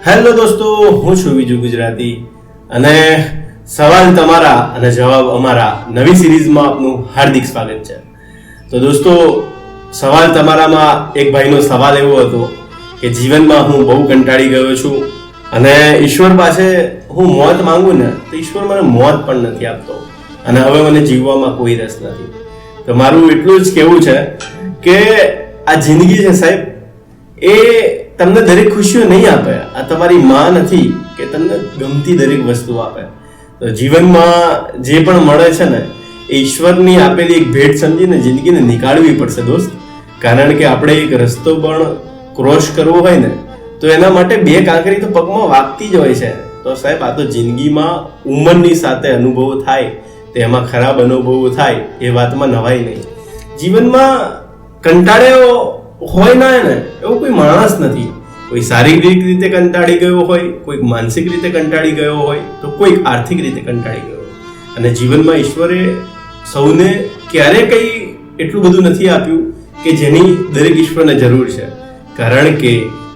Hello દોસ્તો, હું છું વિજુ ગુજરાતી અને સવાલ તમારા અને જવાબ અમારા નવી સિરીઝમાં આપનું હાર્દિક સ્વાગત છે. તો દોસ્તો, સવાલ તમારામાં એક ભાઈનો સવાલ એવો હતો કે જીવનમાં હું બહુ કંટાળી ગયો છું અને ઈશ્વર પાસે હું મોત માંગુ ને તો ઈશ્વર મને મોત પણ નથી આપતો અને હવે મને જીવવામાં કોઈ રસ નથી. તો મારું એટલું જ કહેવું છે કે આ જિંદગી છે સાહેબ, એ તમને દરેક ખુશીઓ નહીં આપે. આ તમારી માં નથી કે તમને ગમતી દરેક વસ્તુ આપે. તો જીવનમાં જે પણ મળે છે ને એ ઈશ્વરની આપેલી એક ભેટ સમજીને જિંદગીને નીકાળવી પડશે દોસ્ત. કારણ કે આપણે એક રસ્તો પણ ક્રોસ કરવો હોય ને તો એના માટે બે કાંકરી તો પગમાં વાગતી જ હોય છે. તો સાહેબ, આ તો જિંદગીમાં ઉંમરની સાથે અનુભવો થાય તો એમાં ખરાબ અનુભવો થાય એ વાતમાં નવાય નહીં. જીવનમાં કંટાળ્યો હોય ના ને એવું કોઈ માણસ નથી. કોઈ શારીરિક રીતે કંટાળી ગયો હોય, કોઈક માનસિક રીતે કંટાળી ગયો હોય, તો કોઈક આર્થિક રીતે કંટાળી ગયો હોય. અને જીવનમાં ઈશ્વરે સૌને ક્યારે કંઈ એટલું બધું નથી આપ્યું કે જેની દરેક ઈશ્વરને જરૂર છે. કારણ કે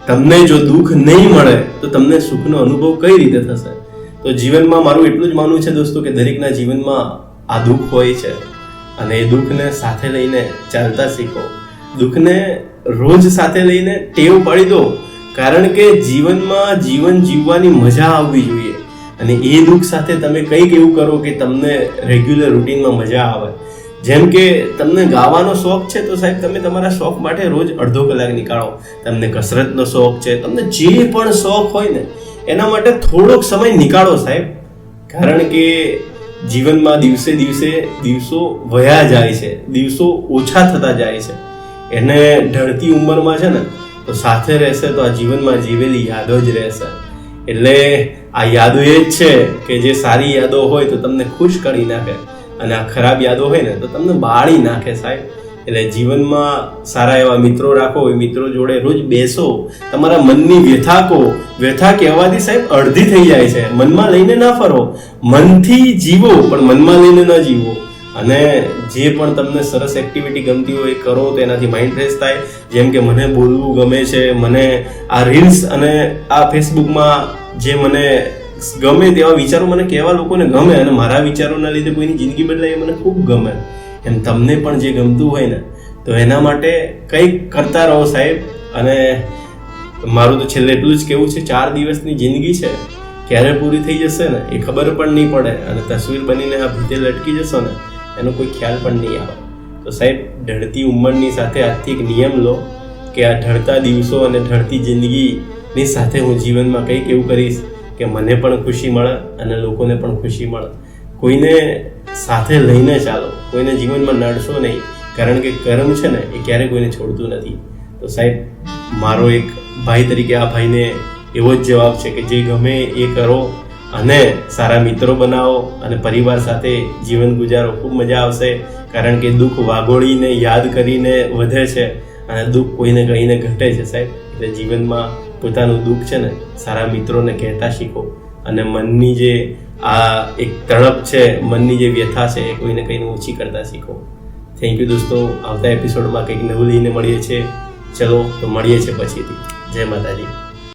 તમને જો દુઃખ નહીં મળે તો તમને સુખનો અનુભવ કઈ રીતે થશે? તો જીવનમાં મારું એટલું જ માનવું છે દોસ્તો કે દરેકના જીવનમાં આ દુઃખ હોય છે અને એ દુઃખને સાથે લઈને ચાલતા શીખો. દુઃખને રોજ સાથે લઈને ટેવ પાડી દો. કારણ કે જીવનમાં જીવન જીવવાની મજા આવવી જોઈએ અને એ દુઃખ સાથે તમે કંઈક એવું કરો કે તમને રેગ્યુલર રૂટીનમાં મજા આવે. જેમ કે તમને ગાવાનો શોખ છે તો સાહેબ તમે તમારા શોખ માટે રોજ અડધો કલાક નીકાળો. તમને કસરતનો શોખ છે, તમને જે પણ શોખ હોય ને એના માટે થોડોક સમય નીકાળો સાહેબ. કારણ કે જીવનમાં દિવસે દિવસે દિવસો વયા જાય છે, દિવસો ઓછા થતા જાય છે. એને ઢળતી ઉંમરમાં છે ને તો સાથે રહેશે તો આ જીવનમાં જીવેલી યાદો જ રહેશે. એટલે આ યાદો એ જ છે કે જે સારી યાદો હોય તો તમને ખુશ કરી નાખે અને આ ખરાબ યાદો હોય ને તો તમને બાળી નાખે સાહેબ. એટલે જીવનમાં સારા એવા મિત્રો રાખો, એ મિત્રો જોડે રોજ બેસો, તમારા મનની વ્યથા કહો. વ્યથા કહેવાથી સાહેબ અડધી થઈ જાય છે. મનમાં લઈને ના ફરો, મનથી જીવો પણ મનમાં લઈને ન જીવો. અને જે પણ તમને સરસ એક્ટિવિટી ગમતી હોય કરો તો એનાથી માઇન્ડ ફ્રેશ થાય. જેમ કે મને બોલવું ગમે છે, મને આ રીલ્સ અને આ ફેસબુકમાં જે મને ગમે તેવા વિચારો મને કહેવા લોકોને ગમે અને મારા વિચારોના લીધે કોઈની જિંદગી બદલાય એ મને ખૂબ ગમે. એમ તમને પણ જે ગમતું હોય ને તો એના માટે કંઈક કરતા રહો સાહેબ. અને મારું તો છેલ્લે એટલું જ કહેવું છે, 4 દિવસની જિંદગી છે, ક્યારે પૂરી થઈ જશે ને એ ખબર પણ નહીં પડે અને તસવીર બનીને આ ભીતે લટકી જશો ને એનો કોઈ ખ્યાલ પણ નહીં આવે. તો સાહેબ, ઢળતી ઉંમરની સાથે આજથી એક નિયમ લો કે આ ઢળતા દિવસો અને ઢળતી જિંદગીની સાથે હું જીવનમાં કંઈક એવું કરીશ કે મને પણ ખુશી મળે અને લોકોને પણ ખુશી મળે. કોઈને સાથે લઈને ચાલો, કોઈને જીવનમાં નડશો નહીં. કારણ કે કર્મ છે ને એ ક્યારે કોઈને છોડતું નથી. તો સાહેબ, મારો એક ભાઈ તરીકે આ ભાઈને એવો જ જવાબ છે કે જે ગમે એ કરો અને સારા મિત્રો બનાવો અને પરિવાર સાથે જીવન ગુજારો. ખૂબ મજા આવશે. કારણ કે દુઃખ વાગોળીને યાદ કરીને વધે છે અને દુઃખ કોઈને કહીને ઘટે છે સાહેબ. એટલે જીવનમાં પોતાનું દુઃખ છે ને સારા મિત્રોને કહેતા શીખો અને મનની જે આ એક તડપ છે, મનની જે વ્યથા છે એ કોઈને કહીને ઓછી કરતા શીખો. થેન્ક યુ દોસ્તો. આવતા એપિસોડમાં કંઈક નવું લઈને મળીએ છીએ. ચલો તો મળીએ છીએ પછીથી. જય માતાજી.